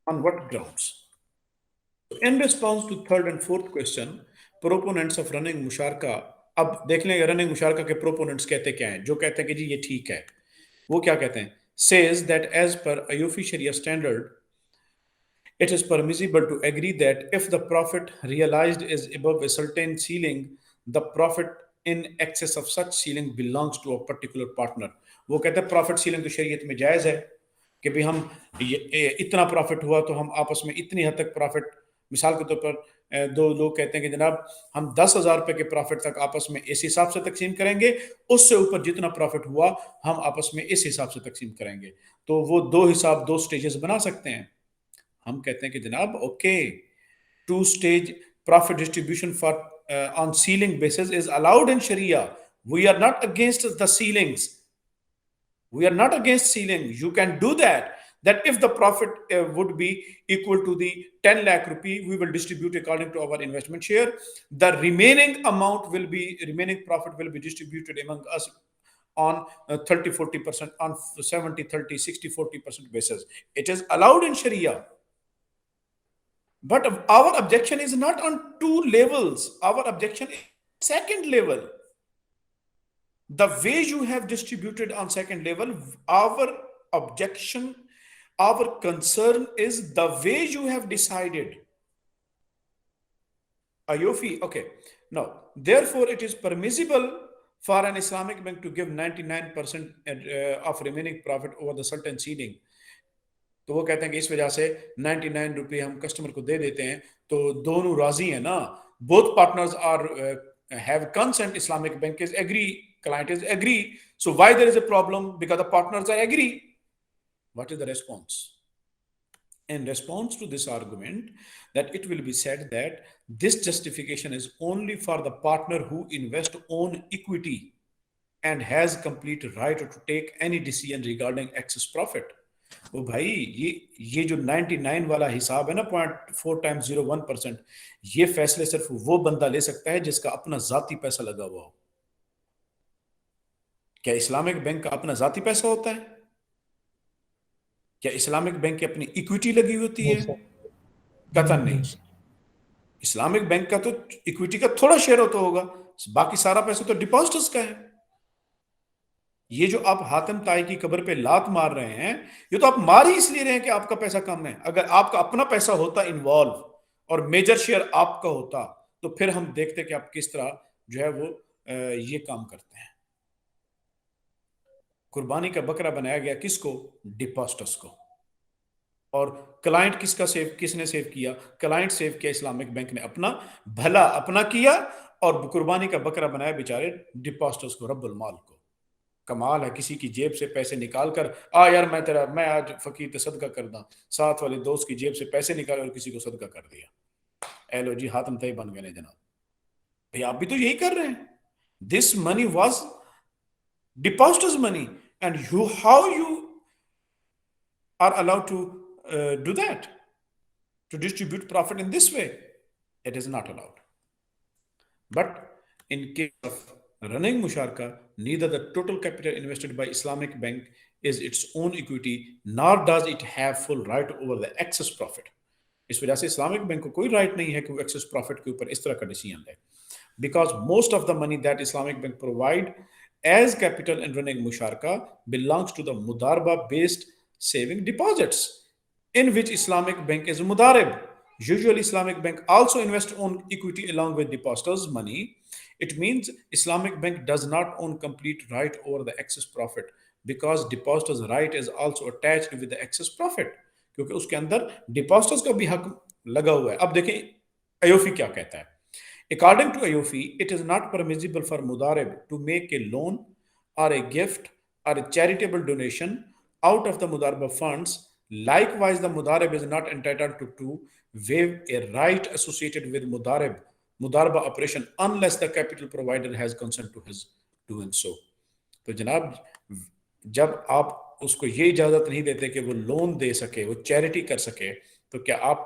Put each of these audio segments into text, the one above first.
On what grounds? In response to third and fourth question, proponents of running मुशारका, अब देख लेंगे running मुशारका के proponents कहते क्या हैं, जो कहते हैं कि जी ये ठीक है, वो क्या कहते हैं? Says that as per AYOFI Sharia standard, it is permissible to agree that if the profit realized is above a certain ceiling, the profit in excess of such ceiling belongs to a particular partner. वो कहते हैं profit ceiling तो शरीयत में जायज़ है कि भाई हम इतना प्रॉफिट हुआ तो हम आपस में इतनी हद तक प्रॉफिट, मिसाल के तौर पर दो लोग कहते हैं कि जनाब हम 10,000 रुपए के प्रॉफिट तक आपस में इस हिसाब से तकसीम करेंगे, उससे ऊपर जितना प्रॉफिट हुआ हम आपस में इस हिसाब से तकसीम करेंगे, तो वो दो हिसाब, दो स्टेजेस बना सकते हैं। हम कहते हैं कि जनाब okay, two stage profit distribution for on ceiling basis is allowed in शरिया। We are not against the ceilings, we are not against ceiling. You can do that. That if the profit would be equal to the 10 lakh rupee, we will distribute according to our investment share. The remaining amount will be, remaining profit will be distributed among us on 30-40%, on 70-30, 60-40% basis. It is allowed in Sharia. But our objection is not on two levels. Our objection is second level. The way you have distributed on second level, our objection, our concern is the way you have decided. AYOFI, okay. Now, therefore, it is permissible for an Islamic bank to give 99% of remaining profit over the certain ceiling. तो वो कहते हैं कि इस वजह से 99 रुपये हम कस्टमर को दे देते हैं, तो दोनों राजी हैं ना, both partners are have consent. Islamic bank is agree, client is agree. So why there is a problem? Because the partners are agree. What is the response? In response to this argument, that it will be said that this justification is only for the partner who invest own equity and has complete right to take any decision regarding excess profit. वो भाई ये जो 99 वाला हिसाब है ना, 0.4 times 0.1%, ये फैसले सिर्फ वो बंदा ले सकता है जिसका अपना जाती पैसा लगा हुआ हो। क्या इस्लामिक बैंक का अपना जाती पैसा होता है? क्या इस्लामिक बैंक की अपनी इक्विटी लगी होती है? कतई नहीं। इस्लामिक बैंक का तो इक्विटी का थोड़ा शेयर होता होगा, बाकी सारा पैसा तो डिपॉजिटर्स का है। ये जो आप हातिम ताई की कब्र पे लात मार रहे हैं, ये तो आप मार ही इसलिए रहे हैं कि आपका पैसा कम है। अगर आपका अपना पैसा होता इन्वॉल्व और मेजर शेयर आपका होता, तो फिर हम देखते कि आप किस तरह जो है वो ये काम करते हैं। कुर्बानी का बकरा बनाया गया किसको? डिपॉजिटर्स को। और क्लाइंट किसने सेव किया? क्लाइंट सेव किया, इस्लामिक बैंक ने अपना भला अपना किया, और कुर्बानी का बकरा बनाया बेचारे डिपॉजिटर्स को, रब्बुल माल को। कमाल है, किसी की जेब से पैसे निकाल कर यार मैं आज फकीर ते सदका कर दा, साथ वाले दोस्त की जेब से पैसे निकाले और किसी को सदका कर दिया। एलो जी, हातिम तय बन गए जनाब। भाई आप भी तो यही कर रहे हैं। This money was depositors money, and how you are allowed to do that, to distribute profit in this way? It is not allowed. But in case of running musharka, neither the total capital invested by Islamic bank is its own equity, nor does it have full right over the excess profit. इस वजह से Islamic bank को कोई right नहीं है कि वो access profit के ऊपर इस तरह का डिसीजन ले, because most of the money that Islamic bank provide as capital in running मुशारका बिलोंग्स टू द मुदारबा based saving deposits, in which Islamic bank is mudarib. Usually Islamic bank also invest own equity along with depositors' money. It means Islamic bank does not own complete right over the excess profit, because depositors' right is also attached with the excess profit, क्योंकि उसके अंदर depositors का भी हक लगा हुआ है। अब देखें AYOFI क्या कहता है। According to AYOFI, it is not permissible for mudarib to make a loan or a gift or a charitable donation out of the mudarba funds. Likewise, the mudarib is not entitled to waive a right associated with mudarba operation unless the capital provider has consent to his doing so. तो जनाब, जब आप उसको ये इजाजत नहीं देते कि वो लोन दे सके, वो चैरिटी कर सके, तो क्या आप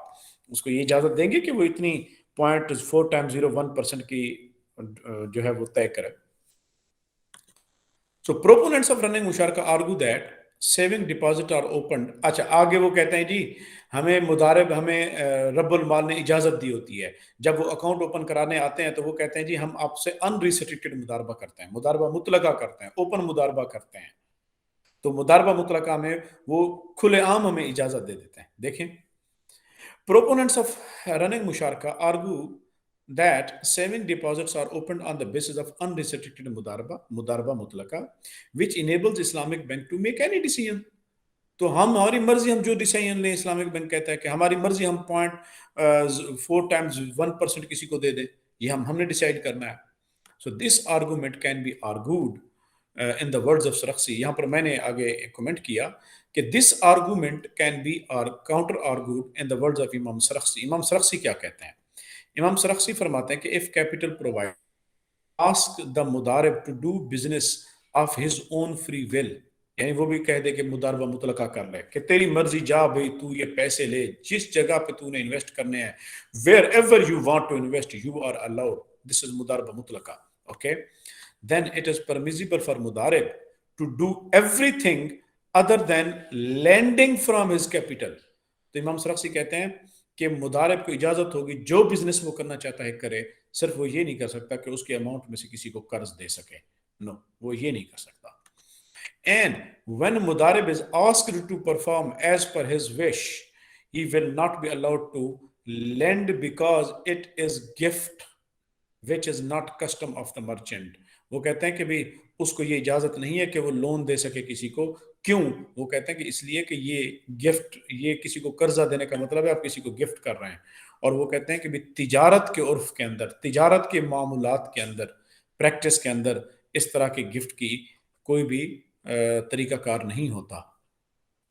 उसको ये इजाजत देंगे कि वो इतनी 0.4 times 0.1% की जो है वो तय करे? So proponents of running musharka argue that saving deposit are open. अच्छा, आगे वो कहते हैं जी हमें मुदारिब हमें रब्बुल माल ने इजाज़त दी होती है। जब वो अकाउंट ओपन कराने आते हैं तो वो कहते हैं जी हम आपसे अनरिस्ट्रिक्टेड मुदारबा करते हैं, मुदारबा मुतलका करते हैं, ओपन मुदारबा करते हैं। तो मुदारबा मुतलका में वो खुलेआम हमें इजाज़त दे देते हैं। देखें, proponents of running musharaka argue that saving deposits are opened on the basis of unrestricted mudarba mutlaka, which enables Islamic Bank to make any decision. तो हम हमारी मर्जी हम जो डिसीजन लें, इस्लामिक बैंक कहता है कि हमारी मर्जी हम 0.4 times 1% किसी को दे दें, ये हमने डिसाइड करना है. So this argument can be argued in the words of Sarakhsi. यहाँ पर मैंने आगे कमेंट किया कि this argument can be counter argued in the words of इमाम सरख्सी. इमाम सरख्सी क्या कहते हैं? इमाम सरख्सी फरमाते हैं कि if capital provide ask the मुदारिब to do business of his own free will, यानी वो भी कह दे कि मुदारबा मुतलका कर ले कि तेरी मर्जी, जा भाई तू ये पैसे ले, जिस जगह पे तूने इन्वेस्ट करने हैं, wherever you want to invest you are allowed, this is मुदारबा मुतलका. Okay, then it is permissible for mudarib to do everything other than lending from his capital. तो इमाम सरख्सी कहते हैं कि मुदारिब को इजाजत होगी जो बिजनेस वो करना चाहता है करे, सिर्फ वो ये नहीं कर सकता कि उसके अमाउंट में से किसी को कर्ज दे सके. नो, वो ये नहीं कर सकता. And when mudarib is asked to perform as per his wish, he will not be allowed to lend because it is gift which is not custom of the merchant. वो कहते हैं कि भाई उसको ये इजाजत नहीं है कि वो लोन दे सके किसी को. क्यों? वो कहते हैं कि इसलिए कि ये गिफ्ट, ये किसी को कर्जा देने का मतलब है आप किसी को गिफ्ट कर रहे हैं. और वो कहते हैं कि भाई तिजारत के उर्फ के अंदर, तिजारत के मामूलात के अंदर, प्रैक्टिस के अंदर इस तरह के गिफ्ट की कोई भी तरीकाकार नहीं होता.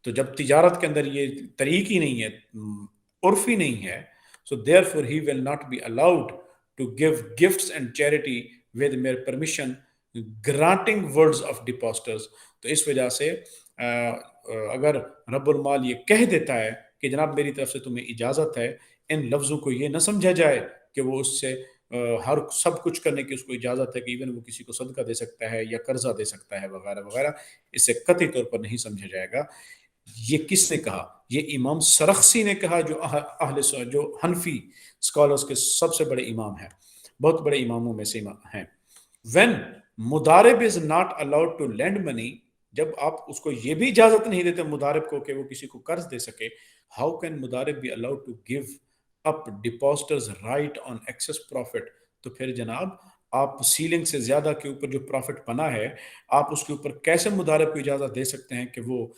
तो जब तिजारत के अंदर ये तरीक ही नहीं है, उर्फ ही नहीं है, so therefore he will not be allowed to give gifts and charity with mere permission, granting words of depositors. तो इस वजह से अगर रब्बुल माल ये कह देता है कि जनाब मेरी तरफ से तुम्हें इजाज़त है, इन लफ्ज़ों को ये न समझा जाए कि वो उससे हर सब कुछ करने की उसको इजाज़त है, कि इवन वो किसी को सदका दे सकता है या कर्जा दे सकता है वगैरह वगैरह. इससे कतई तौर पर नहीं समझा जाएगा. ये किसने कहा? ये इमाम सरख्सी ने कहा, जो हनफी स्कॉलर्स के सबसे बड़े इमाम हैं, बहुत बड़े इमामों में से हैं. व्हेन मुदारिब is not allowed to lend money, जब आप उसको ये भी इजाजत नहीं देते मुदारिब को कि वो किसी को कर्ज दे सके, हाउ कैन मुदारिब be allowed to give up depositors right on excess profit? तो फिर जनाब आप सीलिंग से ज्यादा के ऊपर जो प्रॉफिट बना है, आप उसके ऊपर कैसे मुदारिब को इजाजत दे सकते हैं कि वो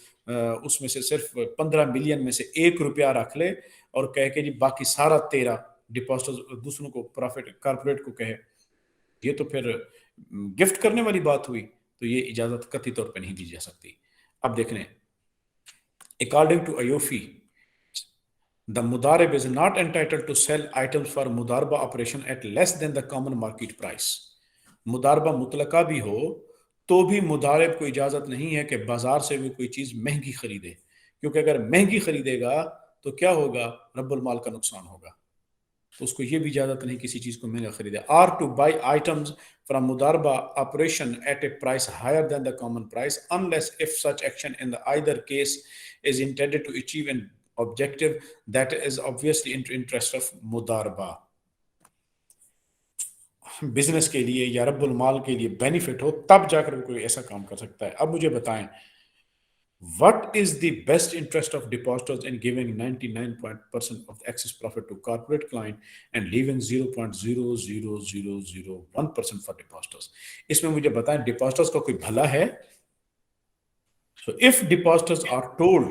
उसमें से सिर्फ 15 मिलियन में से 1 रुपया रख ले और कह के जी बाकी सारा तेरा, डिपॉजिटर दूसरों को प्रॉफिट कारपोरेट को कहे? ये तो फिर गिफ्ट करने वाली बात हुई. तो ये इजाजत कतई तौर पे नहीं दी जा सकती. अब देख लें, according to AAOIFI, the mudarib is not entitled to sell items for mudarba operation at less than the common market price. मुदारबा मुतलका भी हो तो भी मुदारिब को इजाजत नहीं है कि बाजार से भी कोई चीज महंगी खरीदे, क्योंकि अगर महंगी खरीदेगा तो क्या होगा? रब्बुल माल का नुकसान होगा. तो उसको ये भी इजाजत नहीं किसी चीज को महंगा खरीदे. Are to buy items from मुदारबा operation at a price higher than the common price unless if such action in the either case is intended to achieve an objective that is obviously in interest of मुदारबा. Business के लिए या रब्बुल माल के लिए benefit हो तब जाकर वो कोई ऐसा काम कर सकता है. अब मुझे बताएं, what is the best interest of depositors in giving 99% of the excess profit to corporate client and leaving 0.00001% for depositors? इसमें मुझे बताएं डिपॉजिटर्स का कोई भला है? So if depositors are told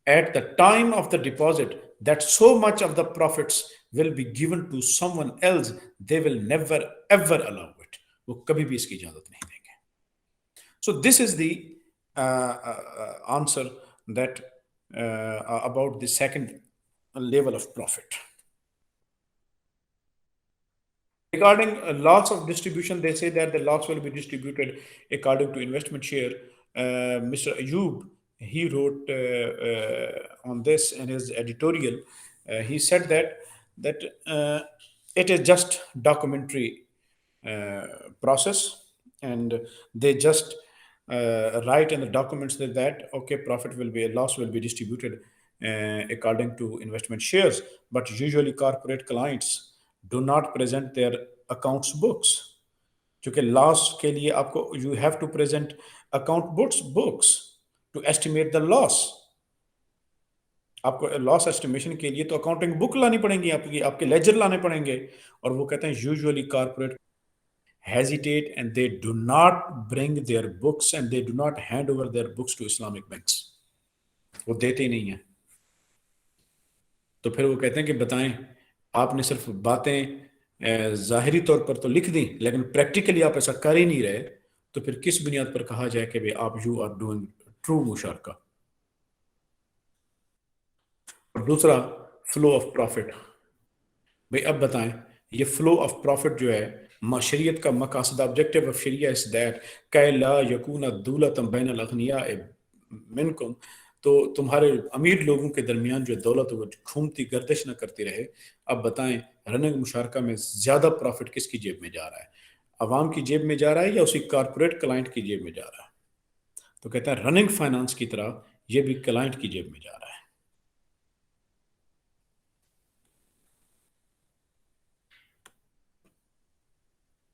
at the time of the deposit that so much of the profits will be given to someone else, they will never ever allow it. वो कभी भी इसकी इजाजत नहीं देंगे. So this is the answer that about the second level of profit. Regarding lots of distribution, they say that the lots will be distributed according to investment share. Mr. Ayub, he wrote on this in his editorial. He said that it is just documentary process, and they just write in the documents that okay, profit will be, loss will be distributed according to investment shares, but usually corporate clients do not present their accounts books. क्योंकि loss के लिए आपको you have to present account books to estimate the loss. आपको loss estimation के लिए तो accounting book लानी पड़ेगी, आपके लेजर लाने पड़ेंगे। और वो कहते हैं usually corporate hesitate and they do not bring their books and they do not hand over their books to Islamic banks. वो देते ही नहीं है। तो फिर वो कहते हैं कि बताएं, आपने सिर्फ बातें जाहिरी तौर पर तो लिख दी लेकिन प्रैक्टिकली आप ऐसा कर ही नहीं रहे, तो फिर किस बुनियाद पर कहा जाए कि भाई आप यू आर डूइंग ट्रू मुशारका। और दूसरा, फ्लो ऑफ प्रॉफिट। भाई अब बताएं, ये फ्लो ऑफ प्रॉफिट जो है, शरीयत का मकासद, ऑब्जेक्टिव ऑफ शरिया इज दैट कै ला यकून दौलतम बैन अल अगनिया मिनकुम, तो तुम्हारे अमीर लोगों के दरमियान जो दौलत वो घूमती गर्दिश न करती रहे। अब बताएं, रनिंग मुशारका में ज्यादा प्रॉफिट किसकी जेब में जा रहा है? अवाम की जेब में जा रहा है या उसी कारपोरेट क्लाइंट की जेब में जा रहा है? तो कहता है रनिंग फाइनेंस की तरह ये भी क्लाइंट की जेब में जा रहा है।